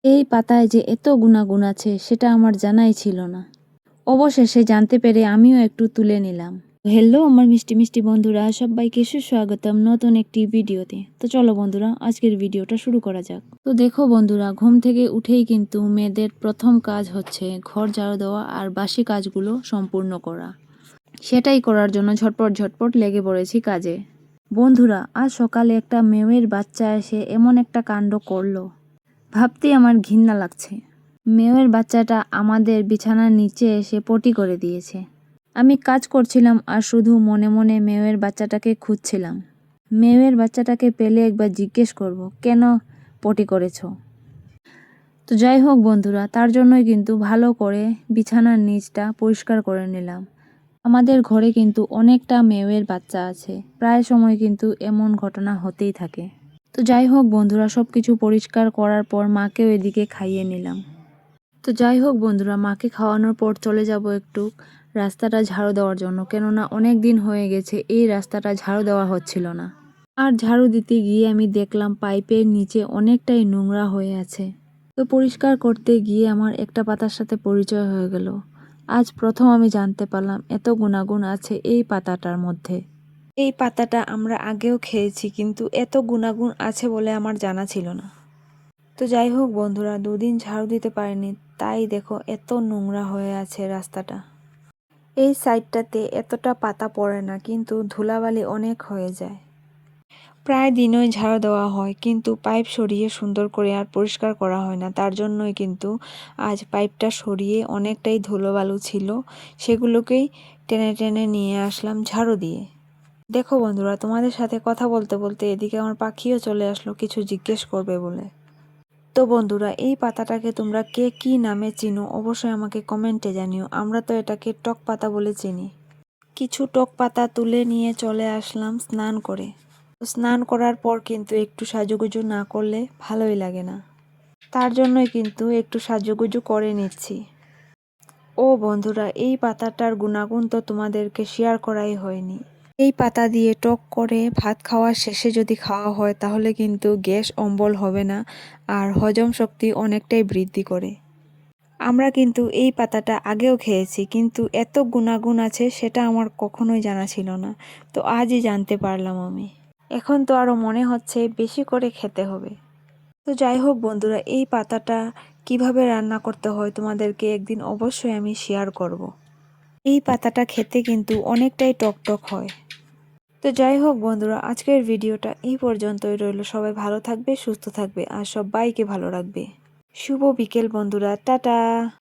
এই পাতায় যে এত গুণাগুণ আছে সেটা আমার জানাই ছিল না। অবশেষে জানতে পেরে আমিও একটু তুলে নিলাম। হ্যালো আমার মিষ্টি মিষ্টি বন্ধুরা, সবাইকে সুস্বাগতম নতুন একটি ভিডিওতে। তো চলো বন্ধুরা, আজকের ভিডিওটা শুরু করা যাক। তো দেখো বন্ধুরা, ঘুম থেকে উঠেই কিন্তু মেয়েদের প্রথম কাজ হচ্ছে ঘর ঝাড়ু দেওয়া আর বাসি কাজগুলো সম্পূর্ণ করা। সেটাই করার জন্য ঝটপট ঝটপট লেগে পড়েছি কাজে। বন্ধুরা, আজ সকালে একটা মেয়ের বাচ্চা এসে এমন একটা কাণ্ড করলো, ভাবতেই আমার ঘৃণা লাগছে। মেয়ের বাচ্চাটা আমাদের বিছানার নিচে এসে পটি করে দিয়েছে। আমি কাজ করছিলাম আর শুধু মনে মনে মেয়ের বাচ্চাটাকে খুঁজছিলাম। মেয়ের বাচ্চাটাকে পেলে একবার জিজ্ঞেস করব, কেন পটি করেছো? তো যাই হোক বন্ধুরা, তার জন্যই কিন্তু ভালো করে বিছানার নিচটা পরিষ্কার করে নিলাম। আমাদের ঘরে কিন্তু অনেকটা মেয়ের বাচ্চা আছে, প্রায় সময় কিন্তু এমন ঘটনা হতেই থাকে। তো যাই হোক বন্ধুরা, সব কিছু পরিষ্কার করার পর মাকেও এদিকে খাইয়ে নিলাম। তো যাই হোক বন্ধুরা, মাকে খাওয়ানোর পর চলে যাব একটু রাস্তাটা ঝাড়ু দেওয়ার জন্য, কেননা অনেক দিন হয়ে গেছে এই রাস্তাটা ঝাড়ু দেওয়া হচ্ছিল না। আর ঝাড়ু দিতে গিয়ে আমি দেখলাম পাইপের নিচে অনেকটাই নোংরা হয়ে আছে। তো পরিষ্কার করতে গিয়ে আমার একটা পাতার সাথে পরিচয় হয়ে গেল। আজ প্রথম আমি জানতে পারলাম এত গুণাগুণ আছে এই পাতাটার মধ্যে। এই পাতাটা আমরা আগেও খেয়েছি, কিন্তু এত গুণাগুণ আছে বলে আমার জানা ছিল না। তো যাই হোক বন্ধুরা, দুদিন ঝাড়ু দিতে পারিনি, তাই দেখো এত নোংরা হয়ে আছে রাস্তাটা। এই সাইডটাতে এতটা পাতা পড়ে না, কিন্তু ধুলাবালি অনেক হয়ে যায়। প্রায় দিনই ঝাড়ু দেওয়া হয়, কিন্তু পাইপ সরিয়ে সুন্দর করে আর পরিষ্কার করা হয় না। তার জন্যই কিন্তু আজ পাইপটা সরিয়ে অনেকটাই ধুলোবালু ছিল, সেগুলোকেই টেনে টেনে নিয়ে আসলাম ঝাড়ু দিয়ে। দেখো বন্ধুরা, তোমাদের সাথে কথা বলতে বলতে এদিকে আমার পাখিও চলে আসলো কিছু জিজ্ঞেস করবে বলে। তো বন্ধুরা, এই পাতাটাকে তোমরা কে কী নামে চিনো অবশ্যই আমাকে কমেন্টে জানিও। আমরা তো এটাকে টক পাতা বলে চিনি। কিছু টক পাতা তুলে নিয়ে চলে আসলাম স্নান করে। স্নান করার পর কিন্তু একটু সাজুগুজু না করলে ভালোই লাগে না, তার জন্যই কিন্তু একটু সাজুগুজু করে নিচ্ছি। ও বন্ধুরা, এই পাতাটার গুণাগুণ তো তোমাদেরকে শেয়ার করাই হয়নি। এই পাতা দিয়ে টক করে ভাত খাওয়ার শেষে যদি খাওয়া হয় তাহলে কিন্তু গ্যাস অম্বল হবে না, আর হজম শক্তি অনেকটাই বৃদ্ধি করে। আমরা কিন্তু এই পাতাটা আগেও খেয়েছি, কিন্তু এত গুণাগুণ আছে সেটা আমার কখনোই জানা ছিল না। তো আজই জানতে পারলাম আমি। এখন তো আরও মনে হচ্ছে বেশি করে খেতে হবে। তো যাই হোক বন্ধুরা, এই পাতাটা কিভাবে রান্না করতে হয় তোমাদেরকে একদিন অবশ্যই আমি শেয়ার করব। এই পাতাটা খেতে কিন্তু অনেকটাই টক হয়। তো যাই হোক বন্ধুরা, আজকের ভিডিওটা এই পর্যন্তই রইল। সবাই ভালো থাকবে, সুস্থ থাকবে আর সবাইকে ভালো রাখবে। শুভ বিকেল বন্ধুরা, টাটা।